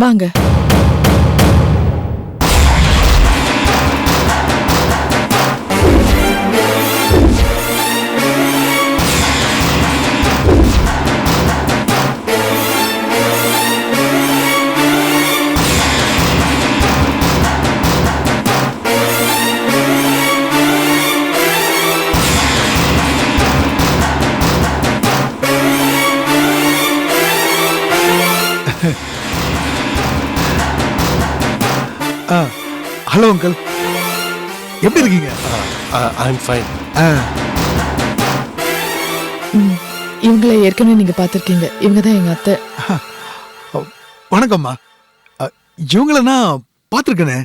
வாங்க. Hello uncle, எப்படி இருக்கீங்க? I'm fine. இவங்களை ஏற்கனவே நீங்க பார்த்திருக்கீங்க. இவங்க தான் எங்க அத்தை. வணக்கம்மா. இவங்கள நான் பார்த்துருக்கேனே.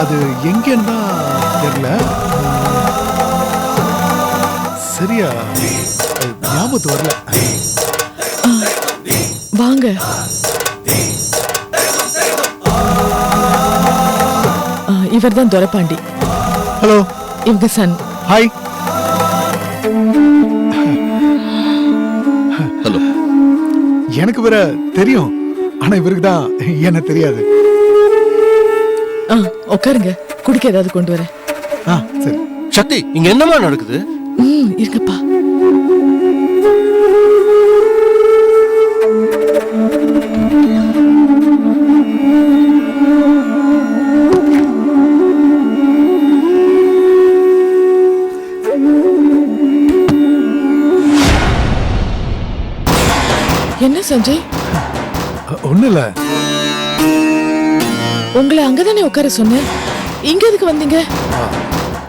அது எங்கன்னு தான் தெரியல. சரியா ஞாபகத்து வரல. வாங்க. இவர் தான் துரைபாண்டி. ஹலோ. இவங்க சன். ஹாய். ஹலோ. எனக்கு வேற தெரியும், ஆனா இவருக்கு தான் என்ன தெரியாது. உட்காருங்க, குடிக்க ஏதாவது கொண்டு வரேன். சரி. சக்தி, இங்க என்னமா நடக்குது? இருங்கப்பா. என்ன சஞ்சய்? ஒண்ணு இல்ல. உங்களை அங்கதானே உட்கார சொன்னேன், இங்க எதுக்கு வந்தீங்க?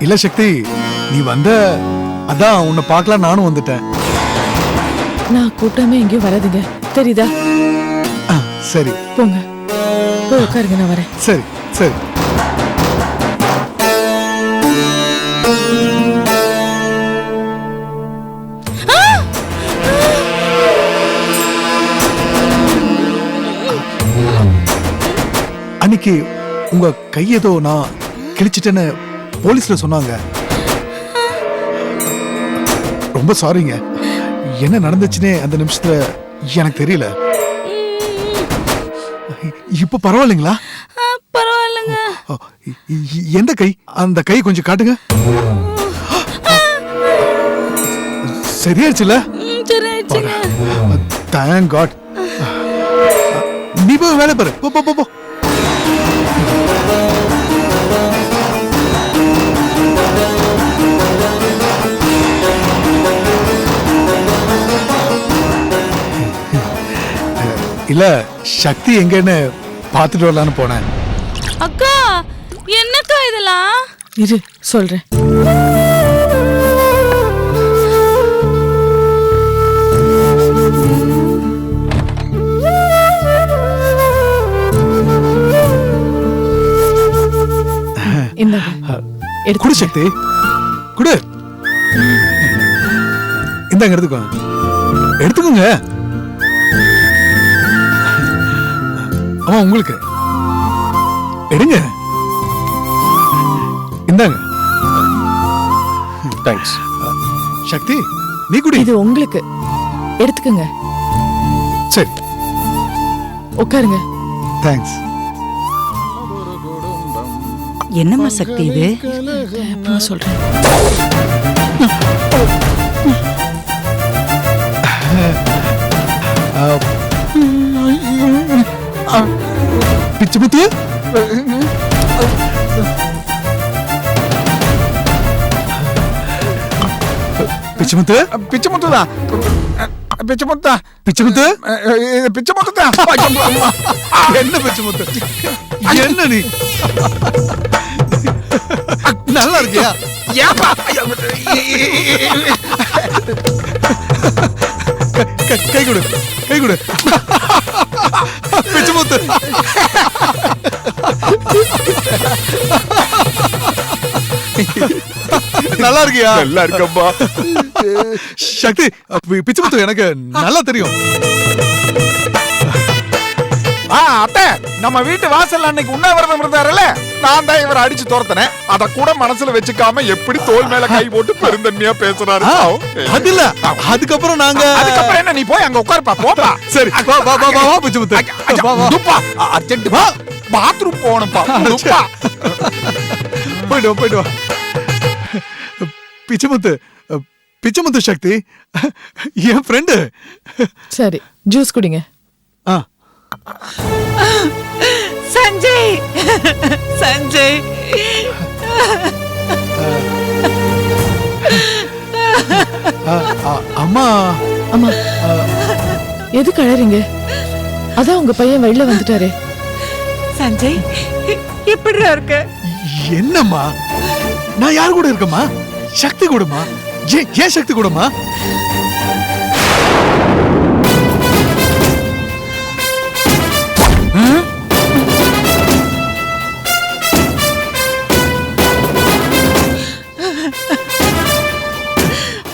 இல்ல சக்தி, நீ வந்த அதான் உன்னை பார்க்கலாம் நானும் வந்துட்டேன். நான் கூப்பிடாம எங்கேயும் வராதுங்க, தெரியுதா? சரி போங்க, போய் உட்காருங்க, நான் வரேன். சரி சரி. அன்னைக்கு உங்க கையேதோ நான் கிழிச்சிட்டேன்னு போலீஸ்ல சொன்னாங்க. ரொம்ப சாரிங்க. என்ன நடந்துச்சுன்னே அந்த நிமிஷத்துல எனக்கு தெரியல. இப்ப பரவாயில்லைங்களா? பரவாயில்லைங்க. எந்த கை? அந்த கை கொஞ்சம் காட்டுங்க. சரியாச்சுல? சரியாச்சுங்க. Thank God. நீ போய் வேலை பாரு. போ போ போ. இல்ல, சக்தி எங்கன்னு பாத்துட்டு வரலான்னு போனேன். அக்கா, என்னக்கா இதெல்லாம்? இரு, சொல்றேன். குடு சக்தி, குடு. இந்தாங்க, எடுத்துக்கோ. எடுத்துக்கோங்க. ஆமா, உங்களுக்கு எடுங்க. இந்தாங்க. தேங்க்ஸ். சக்தி, நீ குடி. இது உங்களுக்கு, எடுத்துக்கங்க. சரி, உட்காருங்க. தேங்க்ஸ். என்னம்மா சக்தி இது? அப்புறம் சொல்றேன். பிச்சுமுத்து, பிச்சுமுத்து, பிச்சமுத்துதா பிச்சமுத்தா பிச்சுமுத்து, பிச்சமுத்துதா. என்ன பிச்சுமுத்து? என்ன நீ நல்லா இருக்கியா? ஏப்பா கை கொடு, கை கொடு. பிச்சுமுத்து. நல்லா இருக்கியா? நல்லா இருக்கப்பா. சக்தி, பிச்சுமுத்து எனக்கு நல்லா தெரியும். அத்தை, நம்ம வீட்டு வாசல்ல அன்னைக்கு உண்ணாவிரதம் இருந்தாருல்ல, நான் தான் இவரை அடிச்சு துரத்தினேன். அத கூட மனசுல வச்சுக்காம எப்படி தோல் மேல கை போட்டு பெருந்தன்மையா பேசுறாரு. அது இல்ல, அதுக்கப்புறம் நாங்க அதுக்கப்புறம் என்ன, நீ போய் அங்க உட்காருப்பா, போப்பா. சரி வா வா வா வா பிச்சமுத்து வா வா துப்பா, அர்ஜென்ட் வா, பாத்ரூம் போகணும்ப்பா. துப்பா. போயிட்டு வா பிச்சமுத்து பிச்சமுத்து சக்தி என் ஃப்ரெண்டு. சரி ஜூஸ் குடிங்க. சஞ்சய் சஞ்சய் அம்மா அம்மா எதுக்கு அழறீங்க? அதான் உங்க பையன் வெளில வந்துட்டாரே. சஞ்சய் எப்படிடா இருக்க? என்னம்மா, நான் யார் கூட இருக்கம்மா? சக்தி கூடமா? ஏன் சக்தி கூடமா?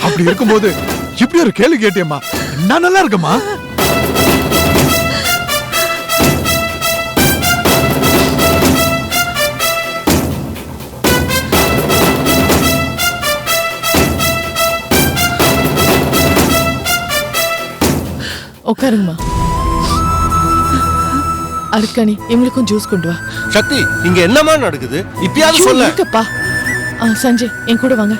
அப்படி இருக்கும்போது இப்படி ஒரு கேள்வி கேட்டியம்மா, நான் நல்லா இருக்கம்மா. உட்காருங்கம்மா. அருக்காணி இவங்களுக்கும் ஜூஸ் கொண்டு வா. சக்தி, இங்க என்னமா நடக்குது? இப்பயாவது சொல்ல. இருக்கப்பா. சஞ்சய் என் கூட வாங்க.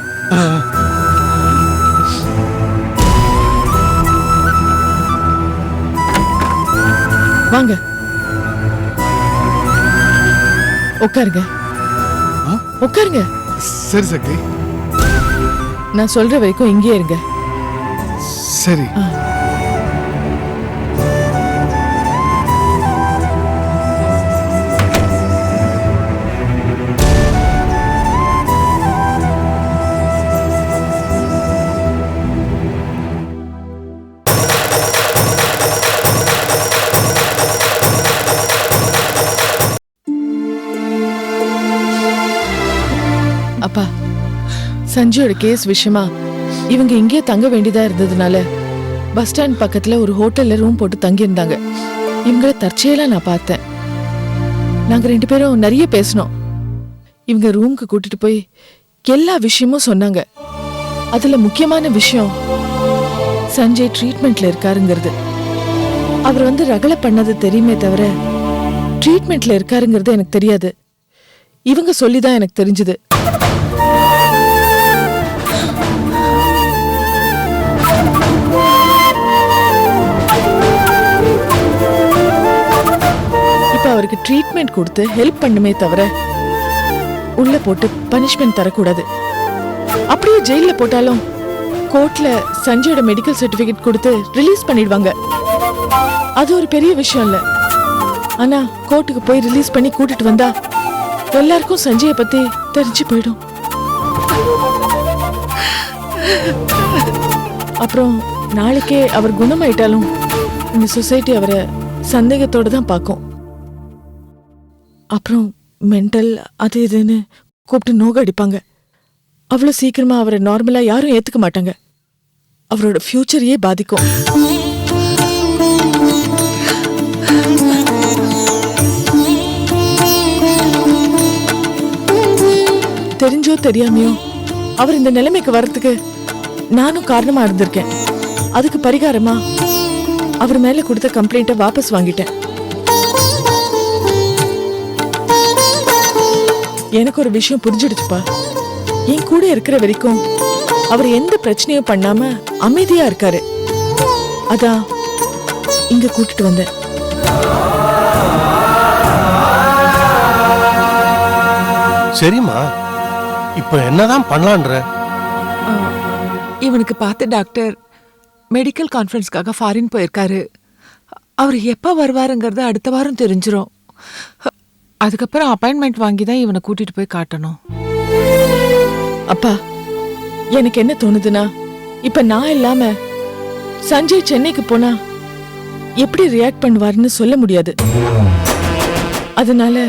வாங்க உட்காருங்க. உட்காருங்க. சரி சக்தி, நான் சொல்ற வரைக்கும் இங்கே இருங்க. சரி. அப்பா, சஞ்சயோட கேஸ் விஷயமா இவங்க இங்கே தங்க வேண்டியதா இருந்ததுனால பஸ் ஸ்டாண்ட் பக்கத்துல ஒரு ஹோட்டல்ல ரூம் போட்டு தங்கி இருந்தாங்க. இவங்கள தற்செயலா நான் பார்த்தேன். நாங்க 2 பேரும் நிறைய பேசணும். இவங்க ரூமுக்கு கூட்டிட்டு போய் எல்லா விஷயமும் சொன்னாங்க. அதுல முக்கியமான விஷயம் சஞ்சய் ட்ரீட்மெண்ட்ல இருக்காருங்கிறது. அவர் ரகலை பண்ணது தெரியுமே தவிர ட்ரீட்மெண்ட்ல இருக்காருங்கிறது எனக்கு தெரியாது. இவங்க சொல்லிதான் எனக்கு தெரிஞ்சது. இப்ப அவருக்கு ட்ரீட்மெண்ட் கொடுத்து ஹெல்ப் பண்ணுமே தவிர உள்ள போட்டு பனிஷ்மெண்ட் தரக்கூடாது. அப்படியே ஜெயில போட்டாலும் கோர்ட்ல சஞ்சயோட மெடிக்கல் சர்டிபிகேட் கொடுத்து ரிலீஸ் பண்ணிடுவாங்க. அது ஒரு பெரிய விஷயம் இல்ல. ஆனா கோர்ட்டுக்கு போய் ரிலீஸ் பண்ணி கூட்டிட்டு வந்தா எல்லாருக்கும் சஞ்சயை பத்தி தெரிஞ்சு போயிடும். அப்புறம் நாளைக்கே அவர் குணமாயிட்டாலும் இந்த சொசைட்டி அவரை சந்தேகத்தோட தான் பார்க்கும். அப்புறம் மென்டல் அது இதுன்னு கூப்பிட்டு நோக அடிப்பாங்க. அவ்வளவு சீக்கிரமா அவரை நார்மலா யாரும் ஏத்துக்க மாட்டாங்க. அவரோட ஃபியூச்சரையே பாதிக்கும். தெரிஞ்சோ தெரியாமையோ அவர் இந்த நிலைமைக்கு வர்றதுக்கு நானும் காரணமா இருந்திருக்கேன். அதுக்கு பரிகாரமா அவர் மேல கொடுத்த கம்ப்ளைண்ட்டை வாபஸ் வாங்கிட்டேன். எனக்கு ஒரு விஷயம் புரிஞ்சிடுச்சுப்பா. என் கூட இருக்கிற வரைக்கும் அவர் எந்த பிரச்சனையும் பண்ணாம அமைதியா இருக்காரு. அதான் இங்க கூட்டிட்டு வந்தேன். சரிம்மா, இப்ப என்னதான் பண்ணலான்ற? இவனுக்கு பார்த்த டாக்டர் மெடிக்கல் கான்ஃபரன்ஸ்க்காக ஃபாரின் போயிருக்காரு. அவர் எப்ப வருவாருங்கிறது அடுத்த வாரம் தெரிஞ்சிரும். அதுக்கப்புறம் அப்பாயின்மெண்ட் வாங்கி தான் இவனை கூட்டிட்டு போய் காட்டணும். அப்பா, எனக்கு என்ன தோணுதுன்னா, இப்ப நான் இல்லாம சஞ்சய் சென்னைக்கு போனா எப்படி ரியாக்ட் பண்ணுவாருன்னு சொல்ல முடியாது. அதனால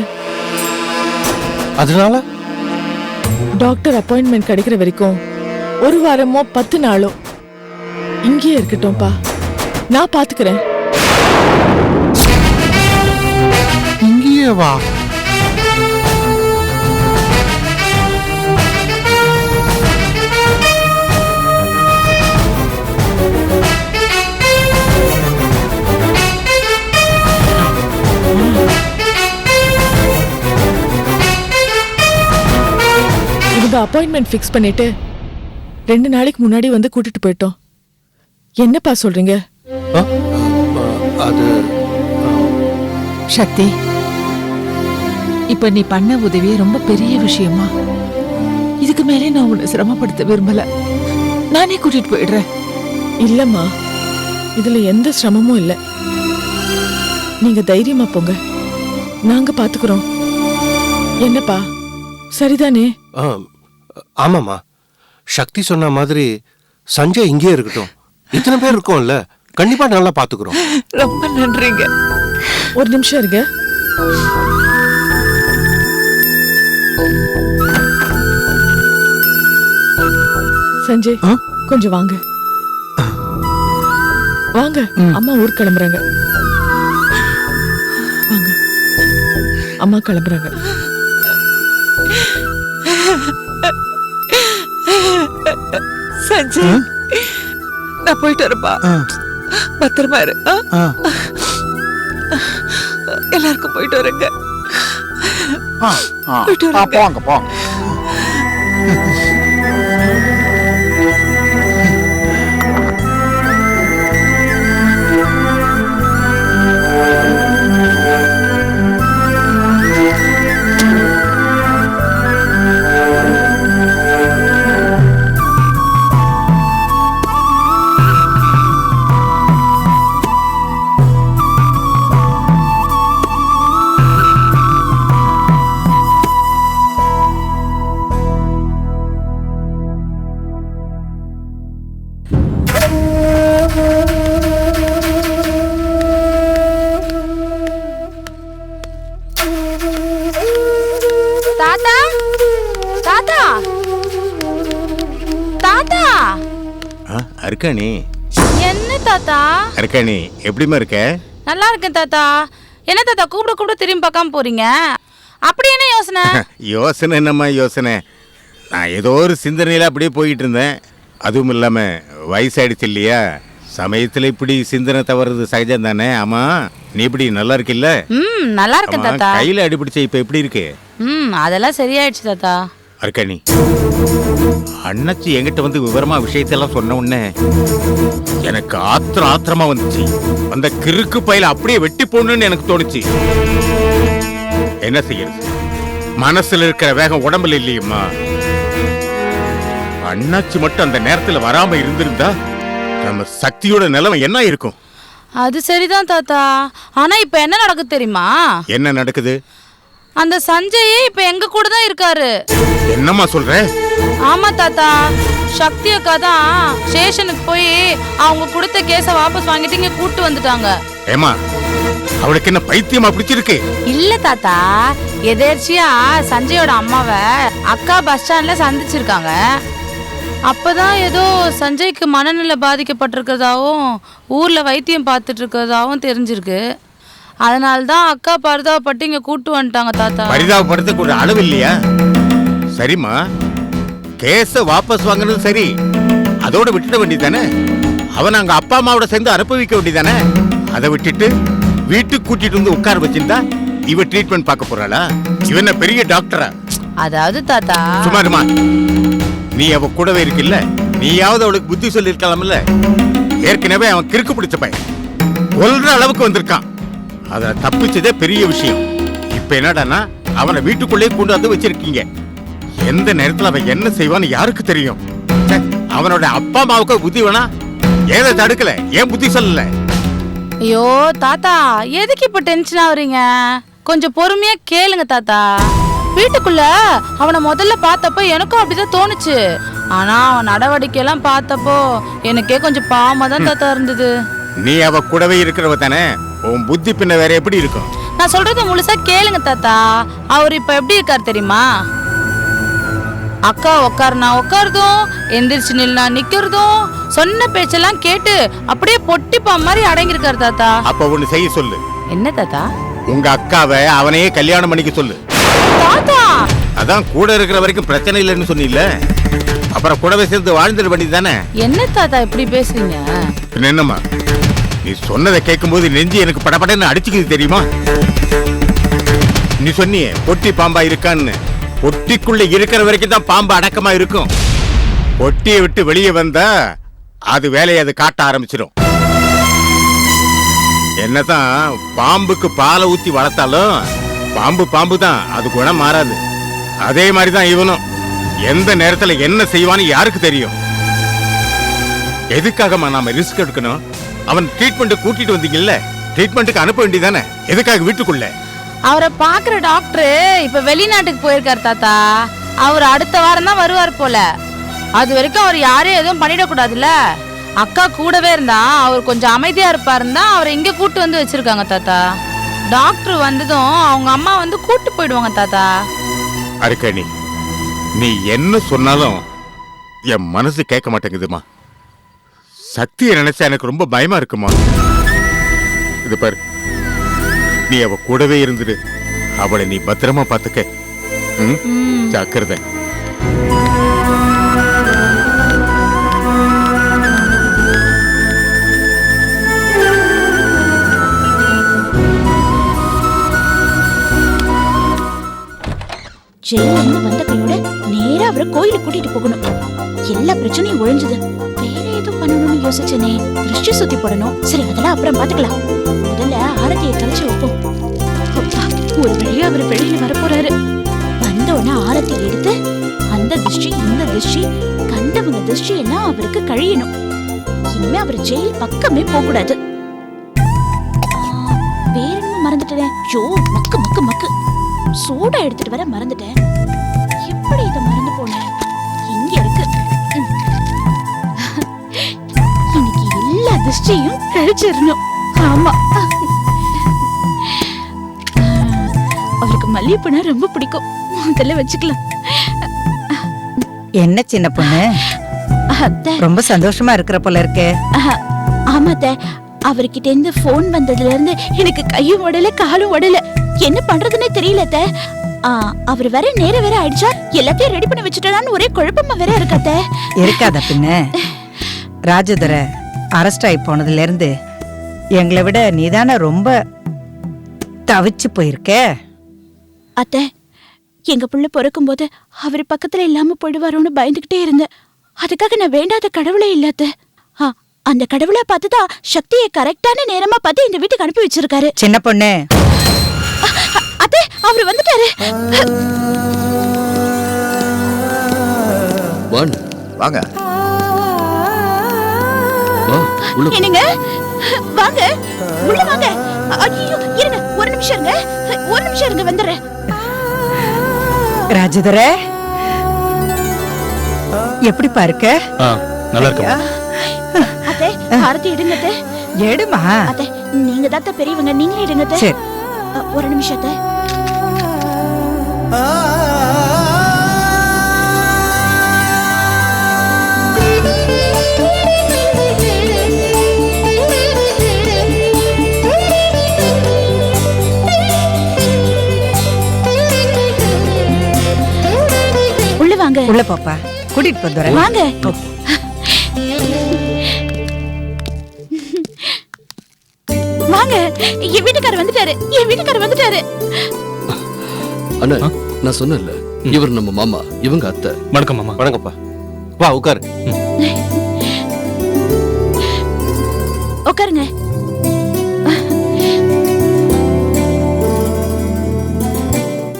டாக்டர் அப்பாயின்மெண்ட் கிடைக்கிற வரைக்கும் 1 வாரமோ 10 நாளோ இங்கேயே இருக்கட்டும்பா. நான் பாத்துக்கிறேன். இங்கேயேவா? இவங்க அப்பாயின்மெண்ட் ஃபிக்ஸ் பண்ணிட்டு 2 நாளைக்கு முன்னாடி வந்து கூட்டிட்டு போயிட்டோம். என்னப்பா சொல்றீங்க? ஆ, அது சக்தி, இப்ப நீ பண்ண உதவியே ரொம்ப பெரிய விஷயமா. இதுக்கு மேலே நான் உன்னை சிரமப்படுத்த விரும்பல. நானே கூட்டிட்டு போயிடுறேன். இல்லம்மா, இதுல எந்த சிரமமும் இல்ல. நீங்க தைரியமா போங்க, நாங்க பாத்துக்கிறோம். என்னப்பா, சரிதானே? ஆமாம்மா, சக்தி சொன்ன மாதிரி சஞ்சய் இங்கே இருக்கட்டும். இத்தனை பேர் இருக்கோம்ல, கண்டிப்பா நல்லா பாத்துக்கிறோம். ரொம்ப நன்றிங்க. ஒரு நிமிஷம் இருங்க. சஞ்சய், கொஞ்சம் வாங்க. வாங்க, அம்மா ஊர் கிளம்புறாங்க. வாங்க, அம்மா கிளம்புறாங்க. சஞ்சய், நான் போயிட்டு வரப்பா. பத்திரமா இரு. எல்லாருக்கும் போயிட்டு வரேங்க. போயிட்டு வரேங்க. போங்க போங்க. தாத்தா, தாத்தா, தாத்தா. அர்க்காணி, என்ன தாத்தா? அர்க்காணி எப்படிமா இருக்க? நல்லா இருக்கேன் தாத்தா. என்ன தாத்தா கூப்பிட கூப்பிட திரும்பி பார்க்காம போறீங்க? அப்படி என்ன யோசனை? யோசனை என்னம்மா யோசனை? நான் ஏதோ ஒரு சிந்தனையில அப்படியே போயிட்டு இருந்தேன். அதுவும் இல்லாம வயசாயிடுச்சு இல்லையா, சமயத்துல இப்படி சிந்தனை தவறுது சகஜம் தானே. ஆமா, நீ இப்படி நல்லா இருக்கில்ல? நல்லா இருக்கேன் தாத்தா. கையில அடிபிடிச்ச இப்ப எப்படி இருக்கு? அதெல்லாம் சரியாயிடுச்சு தாத்தா. அர்க்காணி, அண்ணாச்சி என்கிட்ட வந்து விவரமா விஷயத்தெல்லாம் சொன்ன உடனே எனக்கு ஆத்திரமா வந்துச்சு. அந்த கிறுக்கு பையில அப்படியே வெட்டி போடணும்னு எனக்கு தோணுச்சு. என்ன செய்யறது, மனசுல இருக்கிற வேகம் உடம்புல இல்லையம்மா. அண்ணாச்சி மட்டும் அந்த நேரத்துல வராம இருந்திருந்தா நம்ம சக்தியோட நிலைமை என்ன இருக்கும்? அது சரிதான் தாத்தா. ஆனா இப்ப என்ன நடக்குது தெரியுமா? என்ன நடக்குது? அந்த சஞ்சயே இப்ப எங்க கூட தான் இருக்காரு. என்னம்மா சொல்ற? ஆமா தாத்தா, சக்தி அக்கா தான் ஸ்டேஷனுக்கு போய் அவங்க கொடுத்த கேஸ வாபஸ் வாங்கிட்டு இங்க கூட்டு வந்துட்டாங்க. ஏமா, அவளுக்கு என்ன பைத்தியமா பிடிச்சிருக்கு? இல்ல தாத்தா, எதேர்ச்சியா சஞ்சயோட அம்மாவை அக்கா பஸ் ஸ்டாண்ட்ல சந்திச்சிருக்காங்க. அப்பதான் ஏதோ சஞ்சய்க்கு மனநிலை பாதிக்கப்பட்டிருக்கிறதாவும் ஊர்ல வைத்தியம் பார்த்துட்டு இருக்கிறதாவும் தெரிஞ்சிருக்கு. அதனால்தான் அக்கா பரிதாபப்பட்டு இங்க கூட்டு வந்துட்டாங்க தாத்தா. பரிதாபப்படுத்த ஒரு அளவு இல்லையா? சரிம்மா, கேஸ வாபஸ் வாங்கினது சரி, அதோட விட்டுட வேண்டியதானே. அவன் அங்க அப்பா அம்மாவோட சேர்ந்து அனுபவிக்க வேண்டியதானே. அதை விட்டுட்டு வீட்டுக்கு கூட்டிட்டு வந்து உட்கார வச்சிருந்தா இவ ட்ரீட்மெண்ட் பார்க்க போறாளா? இவன் பெரிய டாக்டரா? அதாவது தாத்தா, சுமாருமா, நீ அவ கூடவே இருக்கில்ல, நீயாவது அவளுக்கு புத்தி சொல்லி இருக்கலாம்ல. ஏற்கனவே அவன் கிறுக்கு பிடிச்ச பையன், கொல்ற அளவுக்கு வந்திருக்கான். அத தப்பிச்சதே பெரிய விஷயம். இப்ப என்னடானா அவனை வீட்டுக்குள்ளே கொண்டு வந்து வச்சிருக்கீங்க. எந்த நேரத்துல அவன் என்ன செய்வான்னு யாருக்கு தெரியும்? அவனோட அப்பா அம்மாவுக்கு புத்தி வேணா, ஏதை தடுக்கல, ஏன் புத்தி சொல்லல? ஐயோ தாத்தா, எதுக்கு இப்ப டென்ஷன் ஆகுறீங்க? கொஞ்சம் பொறுமையா கேளுங்க தாத்தா. வீட்டுக்குள்ள அவனை முதல்ல பார்த்தப்போ எனக்கும் அப்படிதான் தோணுச்சு. ஆனா அவன் நடவடிக்கை எல்லாம் பார்த்தப்போ எனக்கே கொஞ்சம் பாவமா தான் தாத்தா இருந்தது. நீ அவ கூடவே இருக்கிறவ தானே, உன் புத்தி பின்ன வேற எப்படி இருக்கும்? நான் சொல்றத முழுசா கேளுங்க தாத்தா. அவர் இப்ப எப்படி இருக்காரு தெரியுமா? அக்கா உட்காருனா உட்காருதும், எந்திரிச்சு நில்னா நிக்கிறதும், சொன்ன பேச்செல்லாம் கேட்டு அப்படியே பொட்டிப்பா மாதிரி அடங்கியிருக்காரு தாத்தா. அப்ப ஒண்ணு செய்ய சொல்லு. என்ன தாத்தா? உங்க அக்காவை அவனையே கல்யாணம் பண்ணிக்க சொல்லு. தாத்தா அதான் கூட இருக்கிற வரைக்கும் பிரச்சனை இல்லைன்னு சொன்னீல்ல, அப்புறம் கூடவே சேர்ந்து வாழ்ந்துட வேண்டியதுதானே. என்ன தாத்தா இப்படி பேசுறீங்க? பின்ன என்னம்மா, நீ சொன்னதை கேட்கும்போது நெஞ்சு எனக்கு படபடன்னு அடிச்சுக்குது தெரியுமா? நீ சொன்னியே பொட்டி பாம்பா இருக்கான்னு. பொட்டிக்குள்ள இருக்கிற வரைக்கும் தான் பாம்பு அடக்கமா இருக்கும். பொட்டியை விட்டு வெளியே வந்தா அது வேலையை அது காட்ட ஆரம்பிச்சிடும். என்னதான் பாம்புக்கு பாலை ஊத்தி வளர்த்தாலும் பாம்பு பாம்பு தான், அது குணம் மாறாது. அதே மாதிரிதான் இவனும். எந்த நேரத்துல என்ன செய்வான்னு யாருக்கு தெரியும்? எதுக்காகமா நாம ரிஸ்க் எடுக்கணும்? அவன் ட்ரீட்மெண்ட் கூட்டிட்டு வந்தீங்கல்ல, ட்ரீட்மெண்ட்டுக்கு அனுப்ப வேண்டியதானே. எதுக்காக வீட்டுக்குள்ள? அவரை பாக்குற டாக்டர் இப்ப வெளிநாட்டுக்கு போயிருக்காரு தாத்தா. அவர் அடுத்த வாரம் தான் வருவார் போல. அது வரைக்கும் அவர் யாரையும் எதுவும் பண்ணிடக்கூடாதுல்ல. அக்கா கூடவே இருந்தா அவர் கொஞ்சம் அமைதியா இருப்பாருன்னு தான் அவரை இங்க கூட்டு வந்து வச்சிருக்காங்க தாத்தா. டாக்டர் வந்ததும் அவங்க அம்மா வந்து கூட்டு போயிடுவாங்க தாத்தா. அருக்கணி, நீ என்ன சொன்னாலும் என் மனசு கேட்க மாட்டேங்குதுமா. சக்தியை நினைச்சா எனக்கு ரொம்ப பயமா இருக்குமா. இது பாரு, நீ அவ கூடவே இருந்துடு. அவளை நீ பத்திரமா பாத்துக்க. ஜாக்கிரதை. ஜெயிலிருந்து வந்த கையோட நேரா அவரை கோயிலுக்கு கூட்டிட்டு போகணும். எல்லா பிரச்சனையும் ஒழிஞ்சது. வேற ஏதோ பண்ணணும்னு யோசிச்சனே. திருஷ்டி சுத்தி போடணும். சரி, அதெல்லாம் அப்புறம் பாத்துக்கலாம். முதல்ல ஆரத்தியை கழிச்சு வைப்போம். ஒரு வழியா அவர் வெளியில வரப்போறாரு. வந்தோடனே ஆரத்தி எடுத்து அந்த திருஷ்டி இந்த திருஷ்டி கண்டவங்க திருஷ்டி எல்லாம் அவருக்கு கழியணும். இனிமே அவர் ஜெயில் பக்கமே போக கூடாது. வேற என்ன மறந்துட்டேன். ஜோ மக்கு மக்கு மக்கு சோடா எடுத்துட்டு வர மறந்துட்டேன். எப்படி இதை மறந்து போனேன்? இங்க இருக்கு. இன்னைக்கு எல்லா திருஷ்டியும் கழிச்சிடணும். ஆமா, அவருக்கு மல்லிகைப்பூனா ரொம்ப பிடிக்கும். அதெல்லாம் வச்சுக்கலாம். என்ன சின்ன பொண்ணு, ரொம்ப சந்தோஷமா இருக்கிற போல இருக்கே. ஆமாத்த, அவர்கிட்ட இருந்து போன் வந்ததுல இருந்து எனக்கு கையும் உடல காலும் உடல. என்ன பண்றதுன்னே தெரியலத்த. அவர் வேற நேர வேற ஆயிடுச்சா, எல்லாத்தையும் ரெடி பண்ணி வச்சுட்டான்னு ஒரே குழப்பமா வேற இருக்கத்த. இருக்காத பின்ன. ராஜதுரை அரெஸ்ட் ஆகி போனதுல இருந்து எங்களை விட நீதானே ரொம்ப தவிச்சு போயிருக்க. அத்தை, எங்க புள்ள பிறக்கும் போது அவர் பக்கத்துல இல்லாம போயிடுவாரோன்னு பயந்துகிட்டே இருந்தேன். அதுக்காக நான் வேண்டாத கடவுளே இல்லாத. அந்த கடவுளை பார்த்துதான் சக்தியை கரெக்டான நேரமா பார்த்து இந்த வீட்டுக்கு அனுப்பி வச்சிருக்காரு. சின்ன பொண்ணு, அத்தை அவர் வந்துட்டாரு. வாங்க. என்னங்க, வாங்க உள்ள வாங்க. ஐயோ இருங்க, ஒரு நிமிஷம் இருங்க, ஒரு நிமிஷம் இருங்க, வந்துடுறேன். ராஜதுரை எப்படி பாருக்க? நல்லா இருக்கா? அத்தை ஆரத்தி எடுங்க. அத்தை எடுமா. அத்தை நீங்க தான் பெரியவங்க, நீங்களே எடுங்க. அத்தை ஒரு நிமிஷம். அத்தை உள்ள வாங்க. உள்ள பாப்பா, கூட்டிட்டு போறேன். வாங்க. வாங்க, என் வீட்டுக்காரர் வந்துட்டாரு. என் வீட்டுக்காரர் வந்துட்டாரு. அண்ணா, நான் சொன்னேன்ல, இவர் நம்ம மாமா, இவங்க அத்தை. வணக்கம் மாமா. வணக்கம்ப்பா. வா உட்காரு. உட்காருங்க.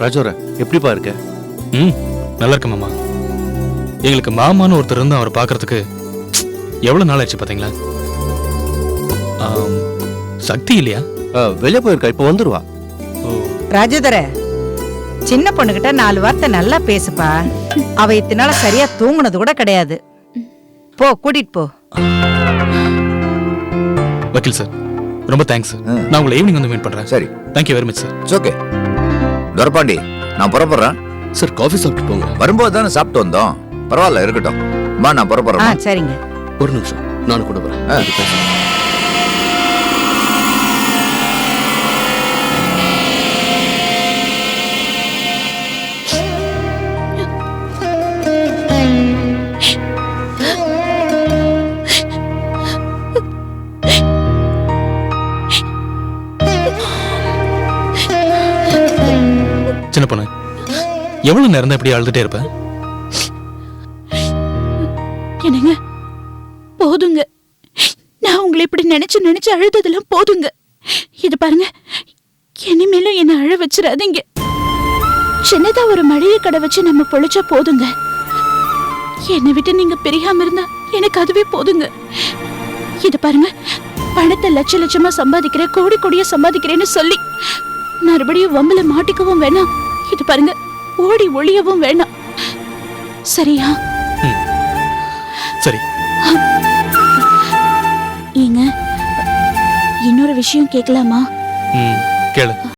ராஜோரா, எப்படிப்பா இருக்க? நல்லா இருக்க மாமா. எங்களுக்கு மாமான்னு ஒருத்தர் இருந்து அவரை பார்க்கறதுக்கு எவ்வளவு நாள் ஆச்சு பாத்தீங்களா? சக்தி இல்லையா? வெளியே போயிருக்கா, இப்ப வந்துருவா. ராஜதுரை, சின்ன பொண்ணுகிட்ட 4 வார்த்தை நல்லா பேசுப்பா. அவ இத்தனால சரியா தூங்குனது கூட கிடையாது. போ, கூட்டிட்டு போ. வக்கீல் சார், ரொம்ப தேங்க்ஸ் சார். நான் உங்களை ஈவினிங் வந்து மீட் பண்றேன். சரி, thank you very much sir. It's okay. Durapandi, நான் புறப்படுறேன். சார், காஃபி சாப்பிட்டு போங்க. வரும்போது தானே சாப்பிட்டு வந்தோம். பரவாயில்ல, இருக்கட்டும். நான் புறப்படுறேன். சரிங்க. ஒரு நிமிஷம், நானும் கூட வரேன். எவ்வளவு நேரம் தான் இப்படி அழுதுட்டே இருப்பேன்? என்னங்க போதுங்க, நான் உங்களை இப்படி நினைச்சு நினைச்சு அழுததெல்லாம் போதுங்க. இது பாருங்க, இனிமேலும் என்ன அழ வச்சிடாதீங்க. சின்னதா ஒரு மளிகை கடை வச்சு நம்ம பொழைச்சா போதுங்க. என்னை விட்டு நீங்க பிரியாம இருந்தா எனக்கு அதுவே போதுங்க. இது பாருங்க, பணத்தை லட்ச லட்சமா சம்பாதிக்கிறேன், கோடி கோடியா சம்பாதிக்கிறேன்னு சொல்லி மறுபடியும் வம்பல மாட்டிக்கவும் வேணாம். இது பாருங்க, ஓடி ஒளியவும் வேணாம். சரியா? சரி. ஏங்க, இன்னொரு விஷயம் கேட்கலாமா? கேளு.